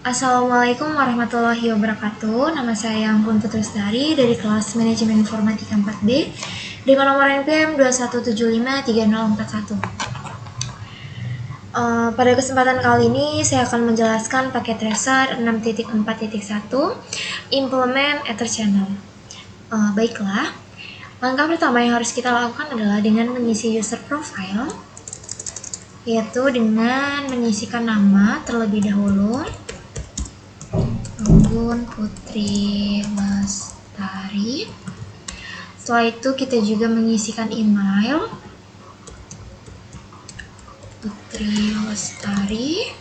Assalamualaikum warahmatullahi wabarakatuh. Nama saya Ampun Putrastari dari kelas Manajemen Informatika 4B dengan nomor NPM 21753041. Pada kesempatan kali ini saya akan menjelaskan paket tracer 6.4.1 Implement Ether Channel. Baiklah, langkah pertama yang harus kita lakukan adalah dengan mengisi user profile, yaitu dengan menyisikan nama terlebih dahulu. Ampun Putri Lestari. Setelah itu kita juga mengisikan email putrilestari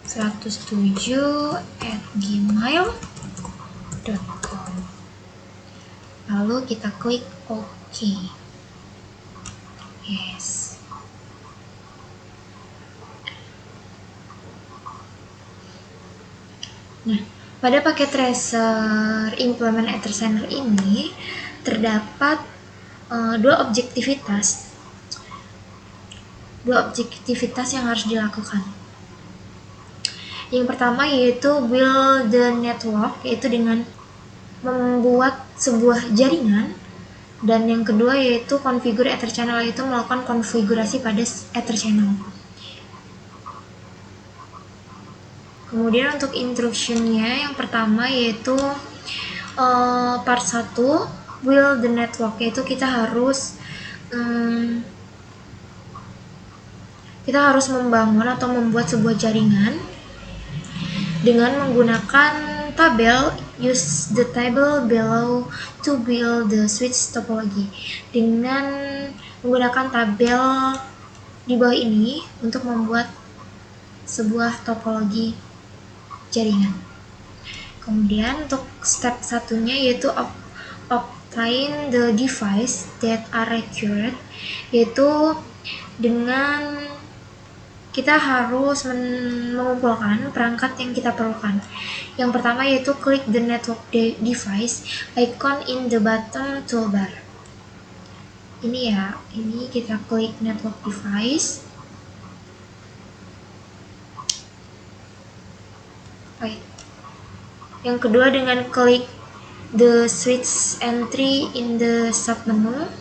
107@gmail.com. Lalu kita klik OK. Yes. Nah, pada paket tracer Implement Ether Channel ini terdapat dua objektivitas yang harus dilakukan. Yang pertama yaitu build the network, yaitu dengan membuat sebuah jaringan, dan yang kedua yaitu configure Ether Channel, yaitu melakukan konfigurasi pada Ether Channel. Kemudian untuk instructionnya yang pertama yaitu part 1 build the network, yaitu kita harus membangun atau membuat sebuah jaringan dengan menggunakan tabel. Use the table below to build the switch topology. Dengan menggunakan tabel di bawah ini untuk membuat sebuah topologi jaringan. Kemudian untuk step satunya yaitu obtain the device that are required, yaitu dengan kita harus mengumpulkan perangkat yang kita perlukan. Yang pertama yaitu klik the network device icon in the bottom toolbar. Ini kita klik network device. Yang kedua dengan klik the switch entry in the submenu.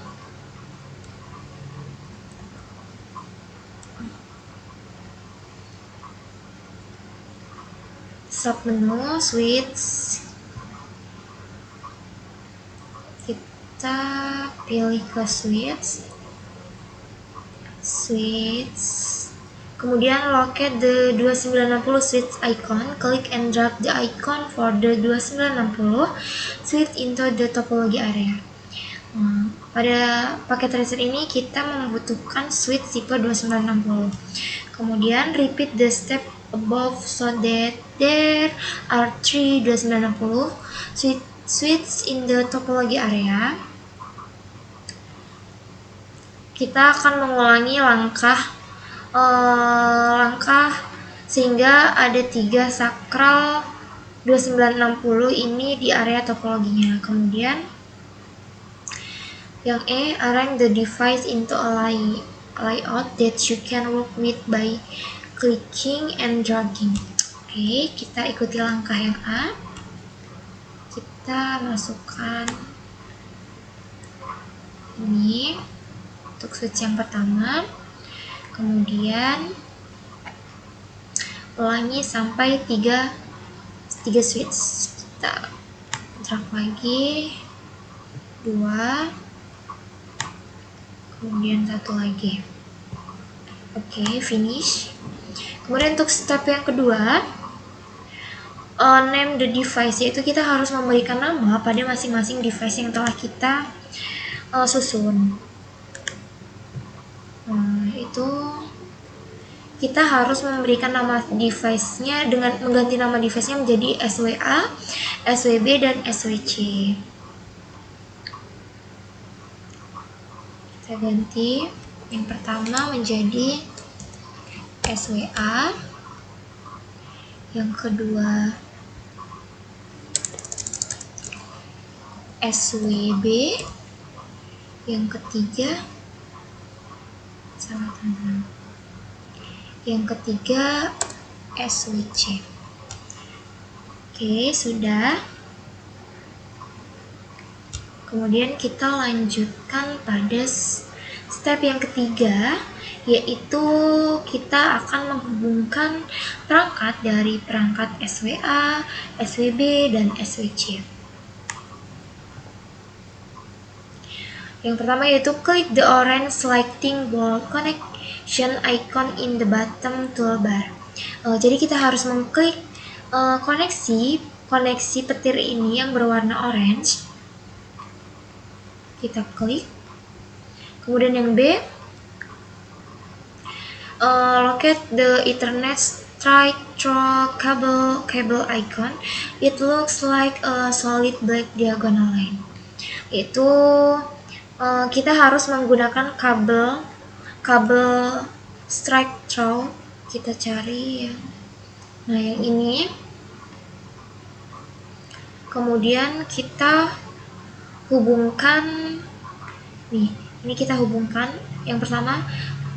Submenu switch, kita pilih ke switch, kemudian locate the 2960 switch icon, click and drag the icon for the 2960 switch into the topology area. Pada paket tracer ini kita membutuhkan switch tipe 2960. Kemudian repeat the step above so that there are 3 2960 switch in the topology area. Kita akan mengulangi langkah sehingga ada 3 sakral 2960 ini di area topologinya. Kemudian yang E, arrange the device into a layout that you can work with by clicking and dragging. Oke, kita ikuti langkah yang A. Kita masukkan ini untuk switch yang pertama. Kemudian ulangi sampai 3 switch. Kita drag lagi 2, kemudian 1 lagi. Oke, finish. Kemudian untuk step yang kedua, name the device, yaitu kita harus memberikan nama pada masing-masing device yang telah kita susun. Itu kita harus memberikan nama device-nya dengan mengganti nama device-nya menjadi SWA, SWB, dan SWC. Kita ganti yang pertama menjadi SWA, yang kedua SWB, yang ketiga yang ketiga swc. Oke, sudah. Kemudian kita lanjutkan pada step yang ketiga, yaitu kita akan menghubungkan perangkat dari perangkat SWA, SWB, dan SWC. Yang pertama yaitu click the orange lightning bolt connection icon in the bottom toolbar. Jadi kita harus mengklik koneksi petir ini yang berwarna orange. Kita klik. Kemudian yang B, locate the Ethernet straight through cable icon. It looks like a solid black diagonal line. Itu kita harus menggunakan kabel straight through. Kita cari yang yang ini. Kemudian kita hubungkan ini kita hubungkan yang pertama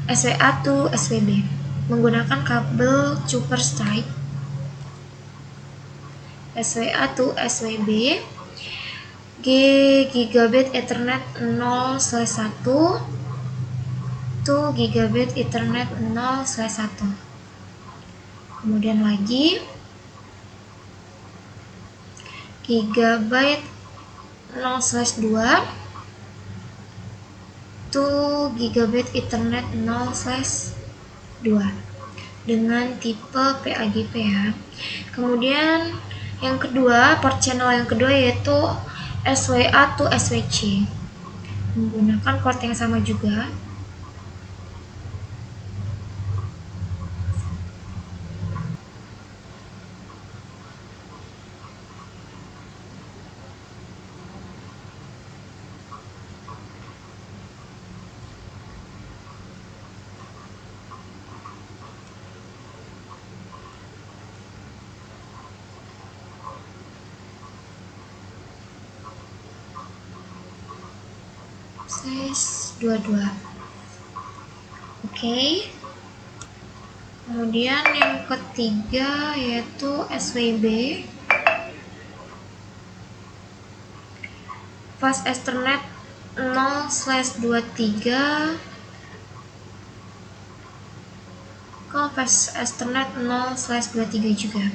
SWA to SWB menggunakan kabel super straight SWA to SWB gigabit Ethernet 0/1 to gigabit Ethernet 0/1. Kemudian lagi gigabit 0/2 to gigabit Ethernet 0/2 dengan tipe PAGP ya. Kemudian yang kedua, port channel yang kedua yaitu SWA to SWC menggunakan port yang sama juga. Size 22. Oke. Kemudian yang ketiga yaitu SWB, fast Ethernet 0/23 ke fast Ethernet 0/23 juga.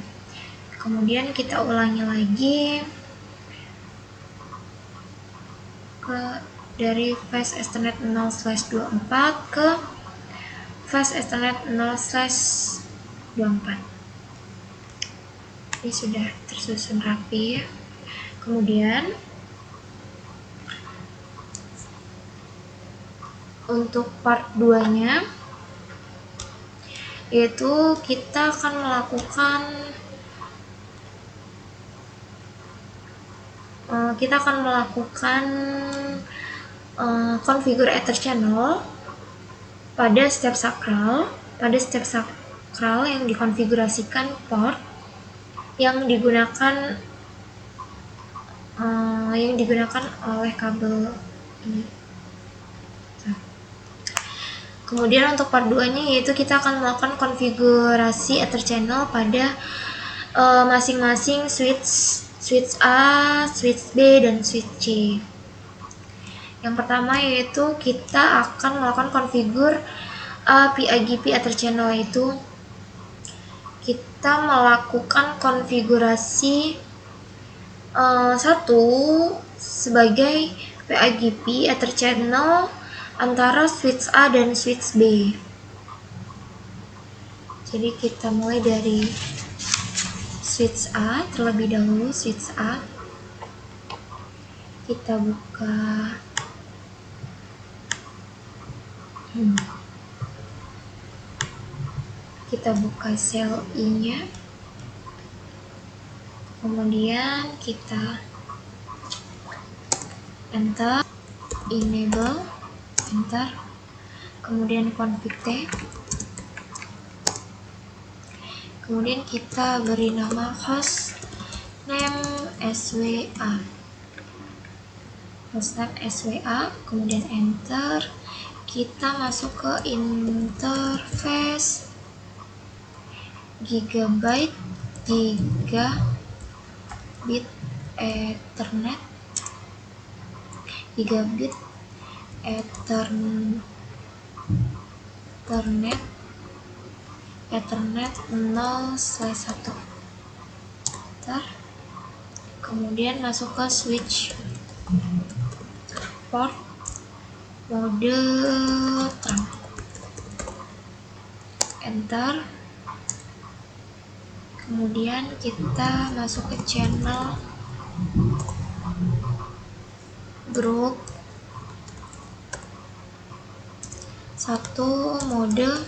Kemudian kita ulangi lagi dari fast Ethernet 0/24 ke fast Ethernet 0/24. Ini sudah tersusun rapi. Kemudian untuk part 2-nya yaitu kita akan melakukan configure ether channel pada step sakral yang dikonfigurasikan port yang digunakan oleh kabel ini. Kemudian untuk part 2-nya yaitu kita akan melakukan konfigurasi ether channel pada masing-masing switch A, switch B, dan switch C. Yang pertama yaitu kita akan melakukan konfigur PAGP ether channel, yaitu kita melakukan konfigurasi 1 sebagai PAGP ether channel antara switch A dan switch B. Jadi kita mulai dari switch A terlebih dahulu. Switch A kita buka sel I-nya, kemudian kita enter, enable, enter, kemudian config T, kemudian kita beri nama host name SWA, kemudian enter. Kita masuk ke interface, gigabit Ethernet, gigabit Ethernet 0/1. Kemudian masuk ke switch port mode terang, enter. Kemudian kita masuk ke channel group 1 mode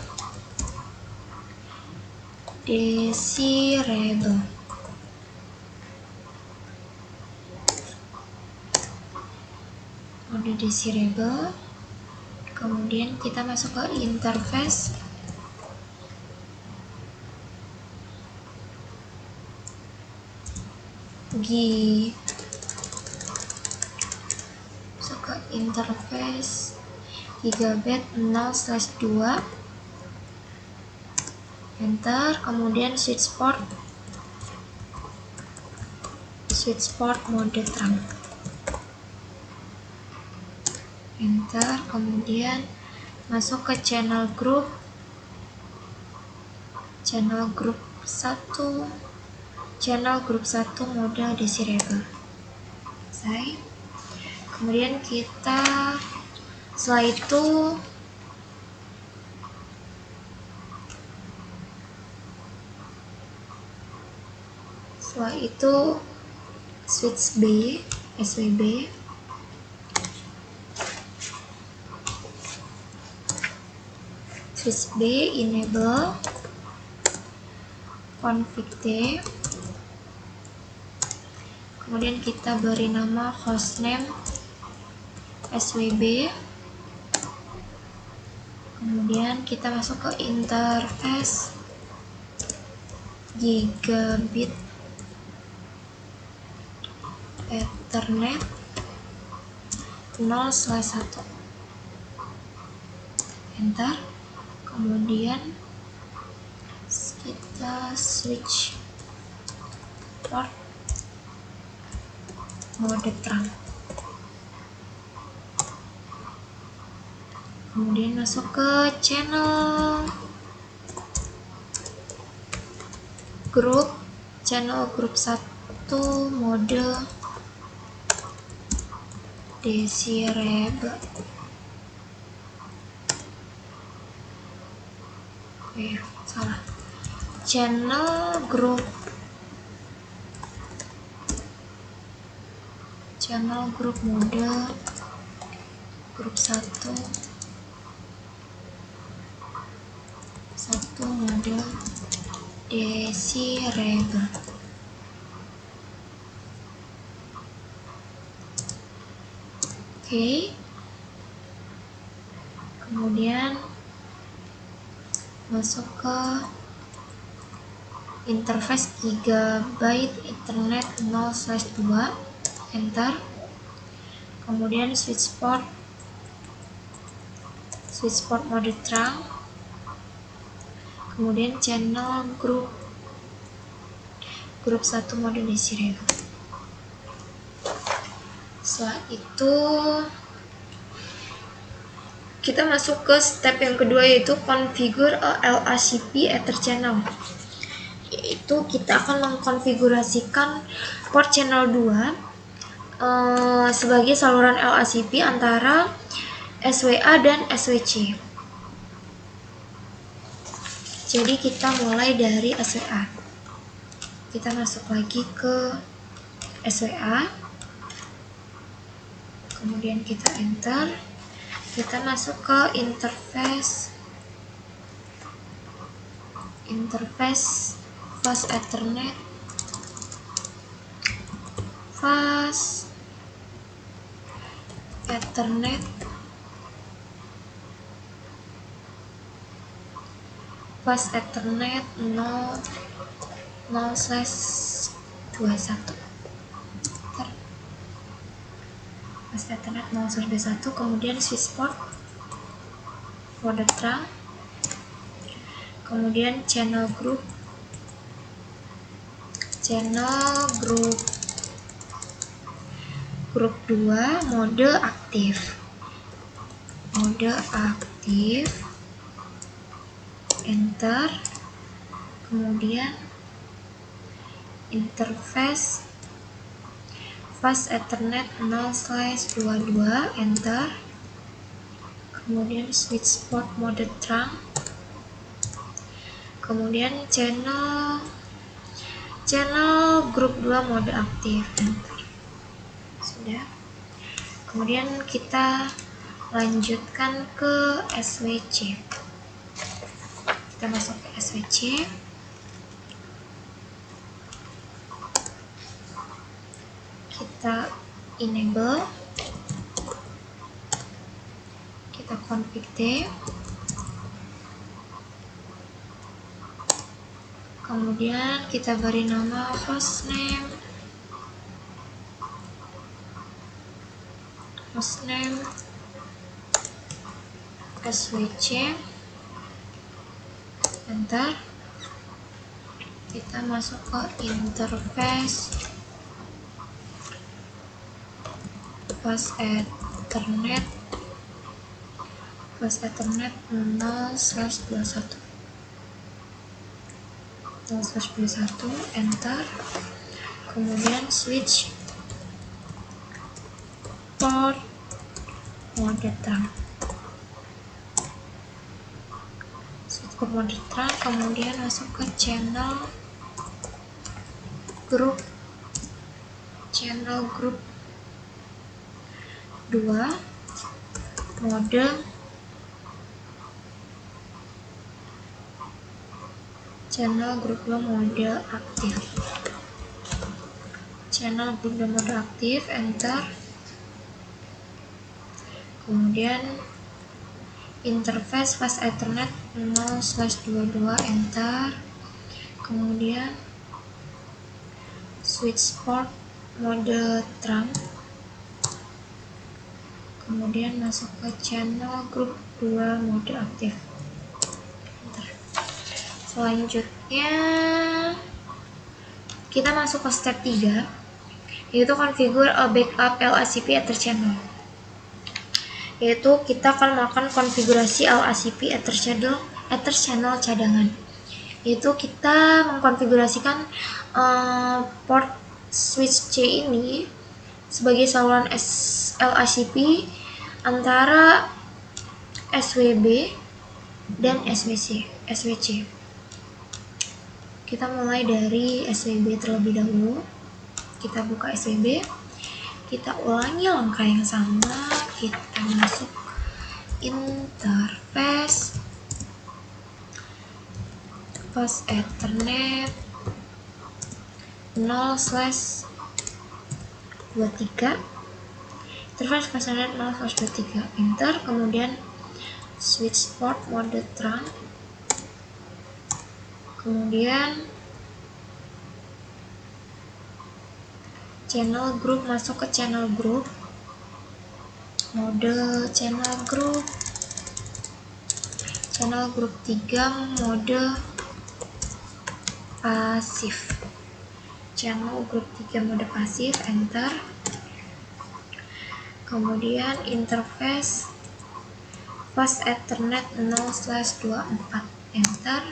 desirable. Kemudian kita masuk ke interface, gigabit 0/2, enter. Kemudian switch port mode terang, enter. Kemudian masuk ke channel group 1 mode desirable. Selesai. Kemudian kita setelah itu switch SWB, enable config D. Kemudian kita beri nama hostname SWB. Kemudian kita masuk ke interface, gigabit Ethernet 0/1, enter. Kemudian kita switch port mode terang, kemudian masuk ke channel group 1 mode desirable. Channel group 1 mode desirable. Oke. Kemudian masuk ke interface gigabit Ethernet 0/2, enter. Kemudian switch port mode terang, kemudian channel group 1 mode desirable. Setelah itu kita masuk ke step yang kedua, yaitu configure a LACP Ether channel. Yaitu kita akan mengkonfigurasikan port channel 2 sebagai saluran LACP antara SWA dan SWC. Jadi kita mulai dari SWA. Kita masuk lagi ke SWA. Kemudian kita enter. Kita masuk ke interface fast Ethernet, fast Ethernet 0/21. Fast Ethernet 0/21. Kemudian switch port mode terang, kemudian channel group channel grup 2 mode aktif, enter, kemudian interface fast ethernet 0/22, enter, kemudian switch port mode trunk, kemudian channel grup 2 mode aktif, enter. Sudah. Kemudian kita lanjutkan ke SWC. Kita masuk ke SWC. Kita enable, kita config D, kemudian kita beri nama hostname SWC, enter. Kita masuk ke interface fast ethernet 0/21, enter, kemudian switch port mode trunk, kemudian masuk ke channel grup 2 mode aktif, enter, kemudian interface fast ethernet 0/22, enter, kemudian switch port mode trunk, kemudian masuk ke channel grup 2 mode aktif, enter. Selanjutnya kita masuk ke step 3, yaitu configure a backup LACP Ether channel. Yaitu kita akan melakukan konfigurasi LACP Ether channel cadangan. Yaitu kita mengkonfigurasikan port switch C ini sebagai saluran LACP antara SWB dan SWC. Kita mulai dari SWB terlebih dahulu. Kita buka SWB, kita ulangi langkah yang sama, kita masuk interface fast ethernet 0/23, interface fast ethernet 0/23, enter, kemudian switch port mode trunk, kemudian channel group, masuk ke channel group, mode channel group 3 mode pasif, channel group 3 mode pasif, enter, kemudian interface fast ethernet 0/24, enter,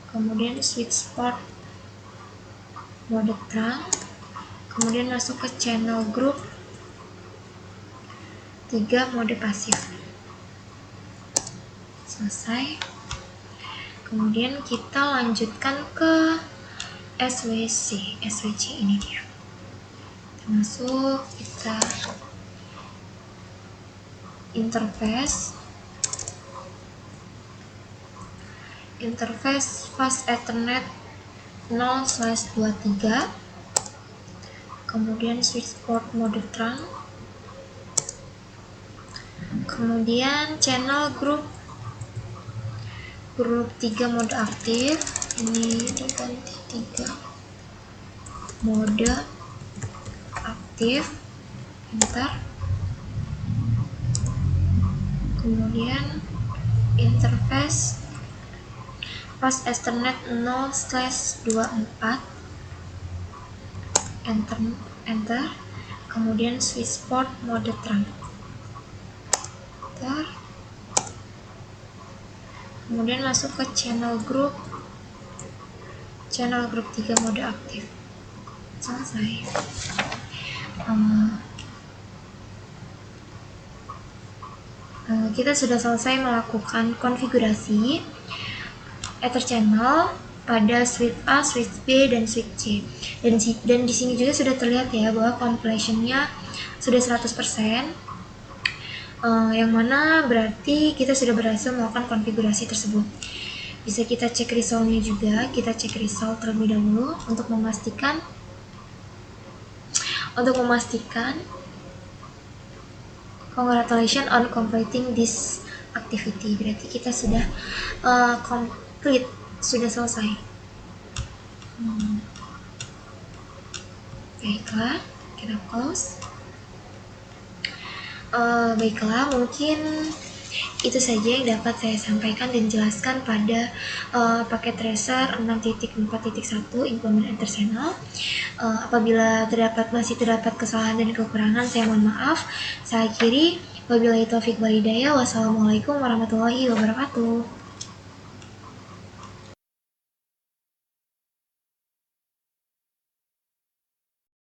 kemudian switch port mode trunk, kemudian masuk ke channel group 3 mode pasif. Selesai. Kemudian kita lanjutkan ke SWC ini dia. Kita masuk, kita interface fast ethernet 0/23, kemudian switch port mode trunk, kemudian channel group 3 mode aktif, ini diganti 3 mode aktif, enter, kemudian interface Pas Ethernet 0/24, enter, kemudian switch port mode trunk, enter, kemudian masuk ke channel group 3 mode aktif, selesai. Kita sudah selesai melakukan konfigurasi Ether channel pada switch A, switch B, dan switch C. Dan di sini juga sudah terlihat ya bahwa completionnya sudah 100%, yang mana berarti kita sudah berhasil melakukan konfigurasi tersebut. Bisa kita cek result-nya juga. Kita cek result terlebih dahulu untuk memastikan congratulations on completing this activity. Berarti kita sudah complete, sudah selesai. Baiklah, kita close. Baiklah, mungkin itu saja yang dapat saya sampaikan dan jelaskan pada paket tracer 6.4.1 implement Ether channel. Apabila masih terdapat kesalahan dan kekurangan, saya mohon maaf. Saya akhiri. Wabillahi taufiq wal hidayah. Wassalamualaikum warahmatullahi wabarakatuh.